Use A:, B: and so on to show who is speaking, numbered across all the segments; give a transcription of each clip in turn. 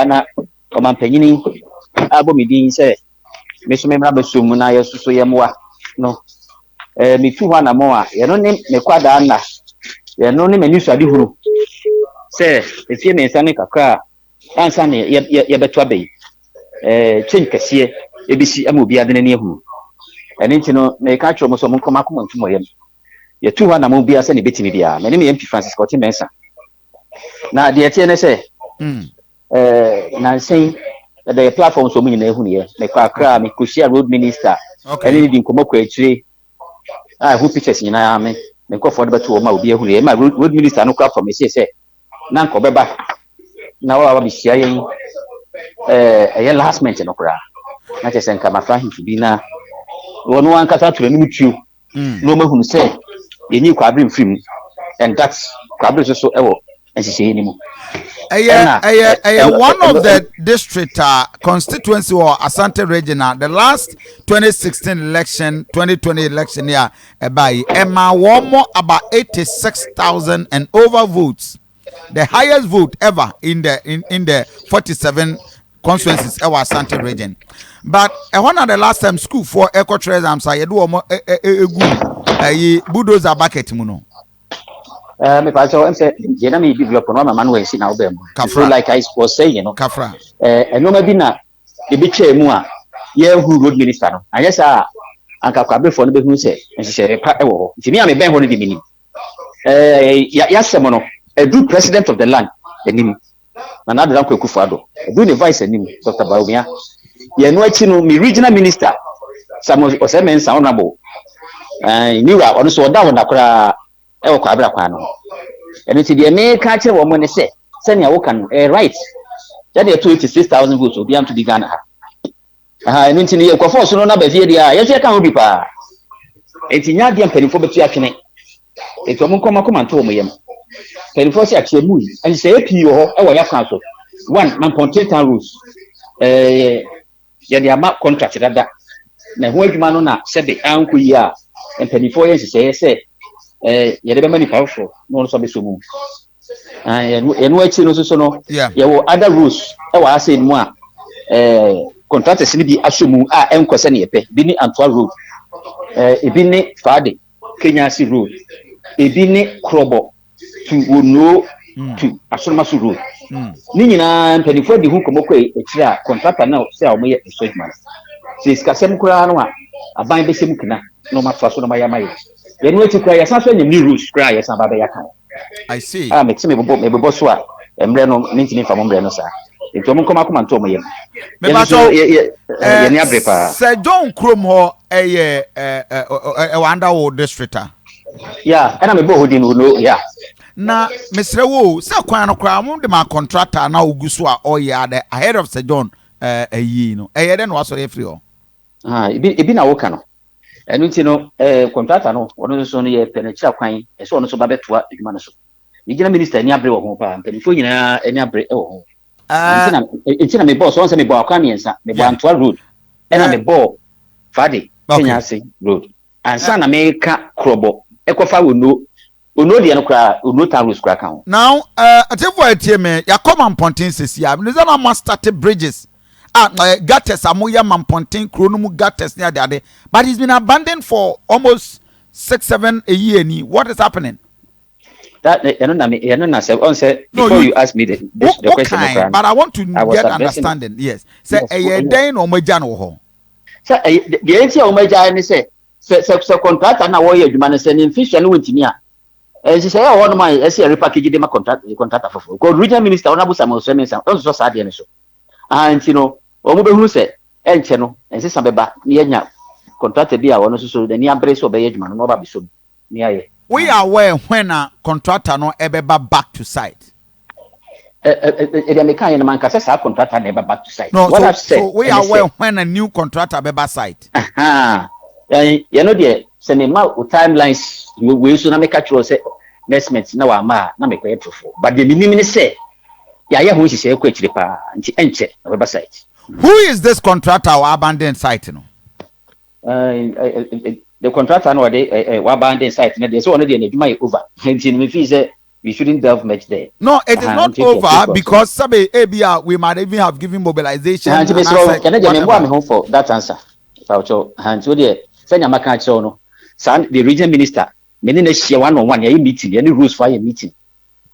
A: na Omampanyini Abomidin say, Miss Memabasum, I also say, Moa. No, me too one more. You don't name me quad Anna. You no name a new Sadi. Say, if you may send a car, and Sunny, ye better be. Chink a seer, ABC, and will be at the near who. And you know, make catch almost some come up to my. You're 200 will be as any bit media. My name is MP Francis Scotty Mensa. Now, the TNSA, now saying that the platform so many here, make a crowd, make Kushia road minister, and anything come up with tree. I who pictures in army, make off for the two of my beer who my road minister no crap for me, say, Nanko Beba. Now I will be sharing a last mention of crowd. I just send my friend to be now. One cut out to meet you. No man who say, the new quadrant film, and that's quadrant so ever, and she say anymore.
B: One of the district constituency or Asante regional, the last 2016 election, 2020 election year, by Emma Womo about 86,000 and over votes, the highest vote ever in the 47 constituencies ever Asante region. But one of the last time school for eco tourism, so you do a bulldozer bucket muno.
A: Me paso say Jenna develop no man we see now be so like I was saying, you know,
B: Kafra
A: no ma bi na e bi che mu a ye hu road minister no anya sa anka kwabe fo no be hu say nhye pa e wo ho ntimi a me ben ho no di mini ya semo no edu president of the land enim na na do kwaku fado edu the vice enim Dr. Baumia ye no achi no me regional minister Samuel Osemensa honorable niwa ono so da wona kra e wo kwabra kwa no eno ti de me ka kire wo mo ne se nia wo kan right that dey 26,000 votes obi am to the Ghana ha eno ti ne ye kwofo so no na ba fie dia ye se ka ho bi pa enti nya de mpanifo betu atwene enti omo nkoma nto mo yem mpanifo se akye mu en se epi wo e wo ya kan so one Mamponteng rules ye de ama contract dada na ho adwuma no na se de anko yi a mpanifo ye se yede be mani powerful no so be so mu enu achi no so no ye wo other rules e wa ase mu a contractors ni bi asomu a enkose na yepe bi ni Antwa road ebi ni Fade Kenyasi road ebi ni Krobo to Ono to Asomasu road ni nyina mpanifo di hu komoko ekira contractor na se a mo ye sojman se skasem kura no a aban be sem kina no ma fa so no ma ya maye you know to cry, some new rules cry, yes, about the account.
B: I see.
A: Make me boss one, and Breno, Nintin from Umbrella, sir. If you come up and told me,
B: Sir John Cromwell, a wonder district.
A: Yeah, and I'm a boy who know, yeah.
B: Now, Mr. Wu, so quite a crowd, the man contractor now Gusua or yard ahead of Sir John, a year, no, a year then was a free.
A: It been a worker. And you know, contractor no, one of the only a penetra quine, a son of Babetua, Humanaso. You minister any abre or home, and before you know any abre or it's in a boss, once a Balkanians, the Antwa road, and I'm a ball, Fadi, Kenyasi road, and San America Krobo, Ecofa will know the Anokra, will not have crack out.
B: Now, I tell you what, Akoma Mamponteng says, yeah, there's a started bridges. Gutters, Amoya Mamponteng, Kronumu gutters near the but it's been abandoned for almost 6-7 a year. What is happening?
A: That before you ask me the question,
B: kind, but I want to get understanding. Yes, say a day no majano.
A: Sir, the answer of my giant say, contract and away you man sending fish and wintinia. As you say, I want my repackage my contract for regional minister on Abu Samuel Semen, also sad so. And you know, Omo who said, and channel, and say Sabeba, near contracted be our so the near brace of the man, no baby so near.
B: We are aware when a contractor no ever back to site.
A: The mechanic man can say contractor never back to site.
B: No, so we are aware when a new contractor be site.
A: You know, dear, send him out with timelines. We soon make a choice. Investments now are ma, na make a for. But the minimum say, yeah, who is a quick repair and the site.
B: Who is this contractor or abandoned site? No,
A: the contractor no they abandoned site. There's only the my over. Hence, in me fees we shouldn't delve much there.
B: No, it is not over because Sabe ABR we might even have given mobilization and
A: whatever. For that answer. The region minister, many share 1-on-1 meeting, any rules for a meeting.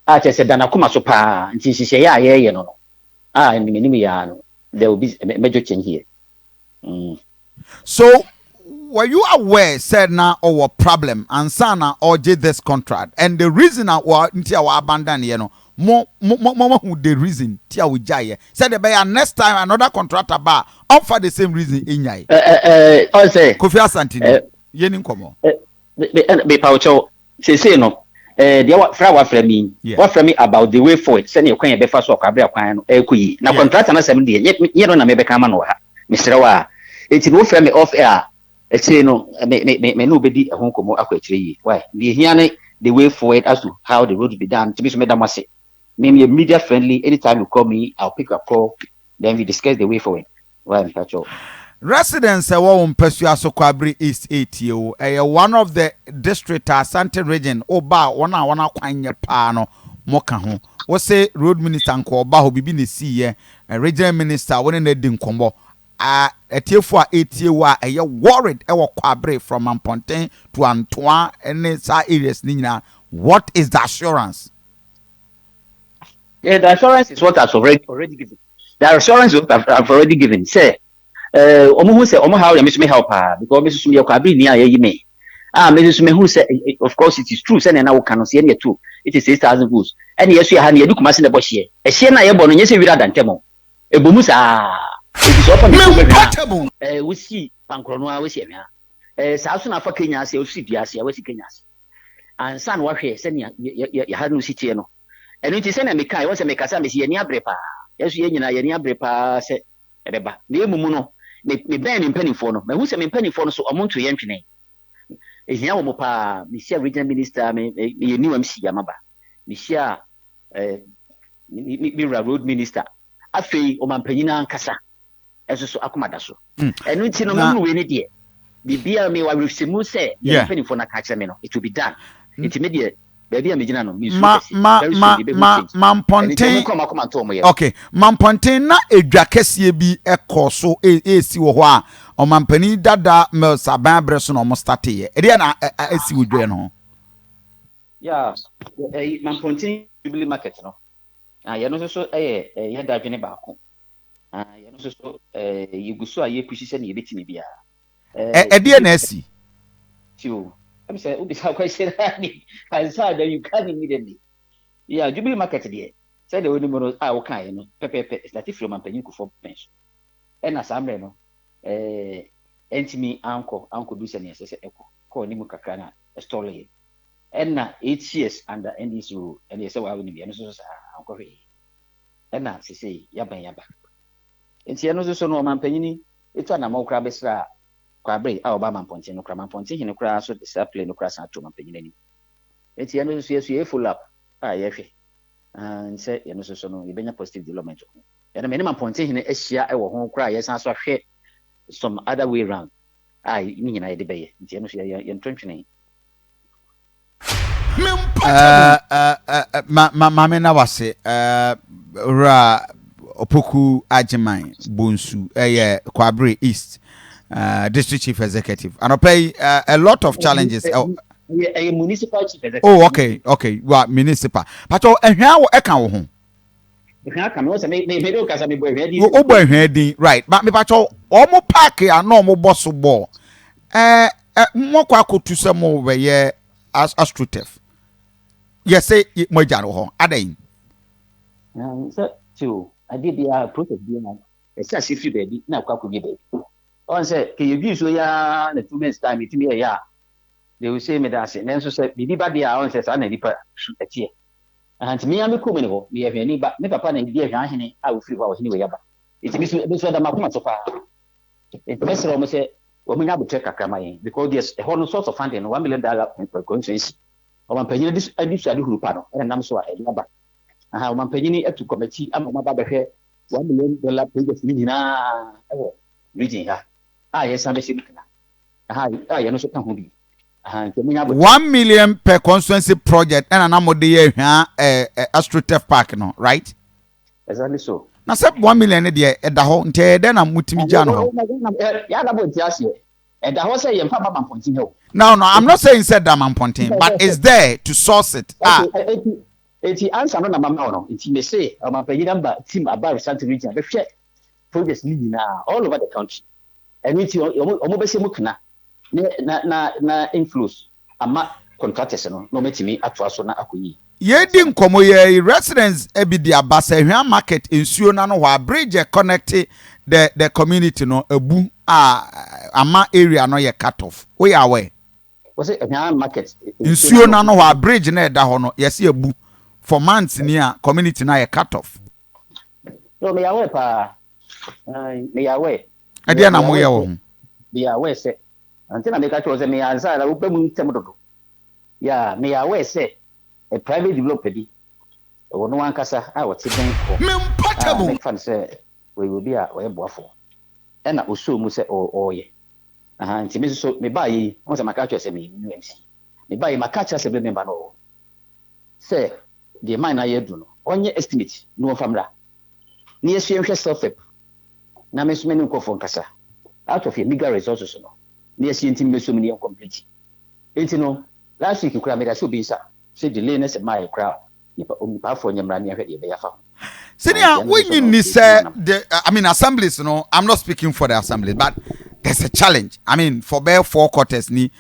A: I just said, Akoma so pa, and she say, yeah, you know. And there will be a major change here.
B: So, were you aware, said now, our problem and Sana or did this contract? And the reason I was abandoned, you know, more who the reason Tia we jay said the next time another contractor bar offer the same reason in yai.
A: I say,
B: Kofi Asante, Yenin Komo.
A: Be Paucho, say no. The flower for me, what for me about the way forward, send your coin, be fast or cabra, now contract and 70, yet you don't maybe come on, Mr. Wa. It's no for me off air. It's no, may nobody a home como aqua. Why? The way forward as to how the road will be done. To be Madam say, maybe media friendly. Anytime you call me, I'll pick a call. Then we discuss the way forward. Why, Pacho?
B: Residents won Pesuaso Kwabri East 80. One of the district Asante region. Oba wana kwanya pano moka ho. What say road minister nko ba ho bibi ne see regional minister when they din kombo. Etiefo 80 wa worried Kwabri from Mamponteng to Antoine and sa areas nina. What is the assurance?
A: Yeah, the assurance is what I've already given. The assurance is what I've already given. Say, who say, how you miss me help her because Mrs. Sumi Kwabri near ye me. Mrs. Sumi who said, of course it is true. Send an hour cannot see any two. It is 6,000 goods. And yes, you had you come in the bush here. A shena ye born, yes, you than Temo. A bumusa. It is open. We see Pancronoa, we see me. Southern Africa, Kenya, say, we see Kenya. And son, what here, send you had no city. And it is an American, was a Mecasa, Miss Yenia Brepa. Yes, Yenia Brepa said, Eba, near Mumuno, me ban in penny for no, but who's a penny for so among to Yankine. Is Yamopa, Monsieur Regional Minister, me new MC Yamaba, Monsieur Road Minister, Afe, Oman Penina and Cassa, as so Akomadaso. And we see no win it yet. The beer me wa Simu say, penny for Nakachameno, it will be done. Intermediate.
B: Mamponteng. Okay, Mamponteng na edwakesie bi ekoso esi wo ho a omampani dada mel saban breso no mo start ye. E dey na esi wo dwe no.
A: Yeah, Mamponteng Jubilee market no. Ye no so ye da dwene ba ko. Ye no so yiguso a ye pushi se na ye betimi bia.
B: E dey na esi.
A: Tio I'm saying, "Ubi how question I said that you can immediately." Yeah, Jubilee market there. Said the only mono okay, you know, pepe is that if you man penny for pension. And as I'm no, entimi uncle do send yes, echo, call him Kakana, a story. And now 8 years under NDC rule, and yes, I will be an uncle. And now she say, Yaba. And she knows so no man penny, it's an amok crabesra. Kwabri Obama Ponting no Craman Ponting in a crash of the sapling no crash to my penny. It's the end of the full up. And say, you know, so no, you been a positive development. And a minimum Ponting in a share I will home cry, yes, answer some other way round. I mean, I debate. It's the end of your trenching.
B: Mamena wase, Ra Opoku Ajimai, Bunsu, Kwabri East. District Chief Executive, and I pay a lot of challenges.
A: A municipal chief executive.
B: Oh, okay. Well, municipal. But how I can home. Right, but me pacho omo park ya no mo boss ball. Mo kwa ko tu se mo we ye as astrotef. Yes, say mo jaro ho. Adain.
A: So I did the process being a sassy baby, now kwa baby. On say, can you use ya the 2 months time? It me ya. They will say me that. And then so say, the baby on says, I need to shoot a tear. And me, I'm a coming. We have any, but never find a dear I will feel about anyway. It's this weather, my so far. It best almost say, well, we have to check a camera because there's a whole source of funding $1 million per conscience. Or one penny this I do who panel, and I'm so I love it. I have one penny to committee. I'm on my baby here $1 million pages. Reading her. Yes, I'm a sick. You know, so can be.
B: 1 million per constituency project and an amode here AstroTurf Park no, right?
A: Exactly so.
B: Now say 1 million there at the whole then I'm mutimi jano. No, I'm not saying said that Mamponteng, but it's there to source it.
A: Eti answer no na mama no. Eti me say amapanyi number team about Central region be hwe projects ni na all over the country. And eti omo be se mukuna na influence ama contractors no metimi atwa so na akoyi.
B: Ye di nkomo ye residents ebi di abasa hwan market nsuo na no wa bridge connect the community no ebu ama area no ye cut off. We are aware.
A: Was it hwan market
B: nsuo na no wa bridge na eda ho no yes ebu for months near community na ye cut off.
A: No me aware pa. Me aware.
B: Ade na mo ye wo.
A: Me aware say until I make a choice me answer la wo be mu ntem dodo. Yeah, me aware say a private developer bi no one kasa what den ko me fan say we will be a we boafo e na oso mu say oye nti me so me ba yi won say maka say me UMC me ba yi maka say be member no say the mine na yedu no onye estimate no famra ni yesu enhwe self help na me so me nko fo nkasa out of your legal resources no ni yesu ntim me so me complete enti no last week kura me da so bi sa say delay na say my crowd nipa for nyamra ne ahwe de be yafa
B: senior when you say the I mean assemblies no I'm not speaking for the assembly but there's a challenge I mean for bare 4 quarters ni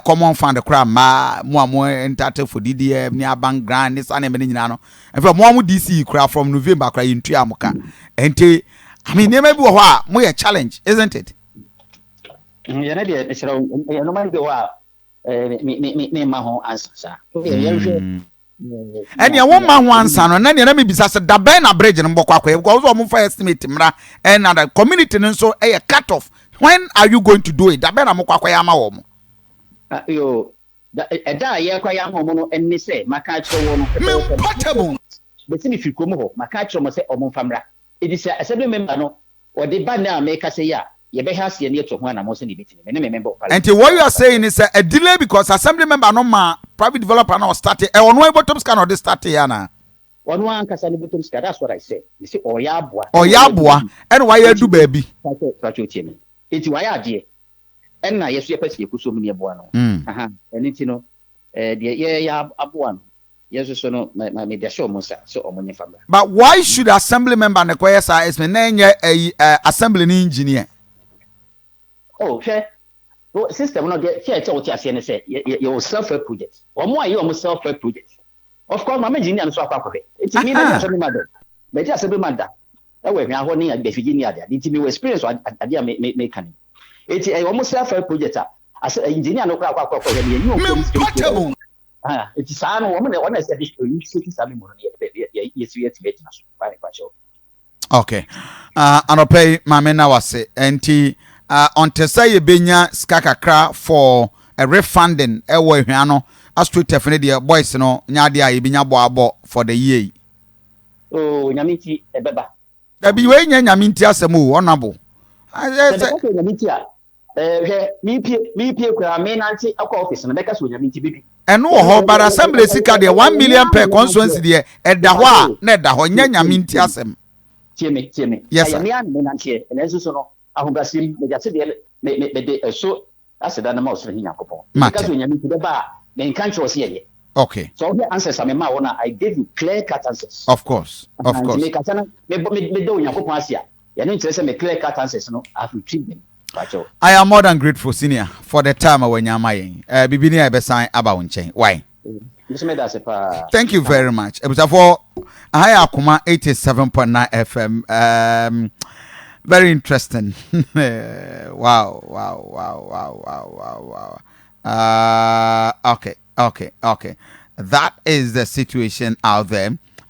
B: common fund the crowd ma mo entitled for DDF ni bank grant ni sa na me nyina no and for mo DC crowd from November crowd into amuka enti I mean there may be a mo challenge isn't it
A: ya na de e no man be wa me ma ho answer sa
B: and ya one man one son and then me bisa say da ben na bridge no mbokwa akwa because we for estimate mra and the community so a cut off when are you going to do it da ben na mokwa akwa ya ma wo mo
A: yo da ye kwa ya mo no enni say maka kire wo no
B: portable
A: be ti mi fi komo ho maka kire mo say omo famra e di say assembly member no o de ba na make say ya ye be hase ne to ho na mo say ni betini me member of parliament.
B: And what you are saying is a delay because assembly member no ma private developer no start e ono e bottom scan or dey start ya na
A: ono an kasa ni bottom scan that's what I say you see oya
B: aboa and why you do baby
A: enti why ade en na yeso ye pese ye kuso mu ne aboa no enti no de ye ya aboa no yeso so no me de show mo sa so omonye famra.
B: But why should assembly member ne kwese sa is me na nye assembly ni engineer.
A: Oh, okay. Well, system no get here tell what you say say your self-help project. Or more you self-help project. Of course, my engineer and so akwa. It's me na so mother. But just be mother. E we hwa ho ni be Virginia there. It me experience ade me kan. It's almost self-help project. As engineer no kwa you it's san woman one is additional you see some money yes na so fine kwacho.
B: Okay. Anopay mame na wase enti on say ye benya skakakra for a refunding e wo hwan no AstroTurf ne de boys no nya de a ye benya boabo for the year.
A: Oh nyamiti ebeba.
B: Da bi we nya nyamiti asem o honorable.
A: Nyamiti a mi pie kwa me nanti akwa office no beka so nyamiti bibi.
B: Eno ho bar assembly sika de 1 million per constituency de eda ho a na eda ho nya nyamiti asem.
A: Tie me.
B: Yes,
A: me an me nanti e na so no ahobasim me jase de me de so aseda na ma osoro hinyakopon because when you be ba me kan cho se ye.
B: Okay,
A: so the answers am ma wona I gave you clear cut answers.
B: Of course
A: me ka sana me do hinyakopon asia ye no interest me clear cut answers no I have retrieved them.
B: I am more than grateful senior for the time when you are yen bibini e be san aba wonchen why. Thank you very much. For Akoma 87.9 FM. Very interesting. Wow. Okay. That is the situation out there.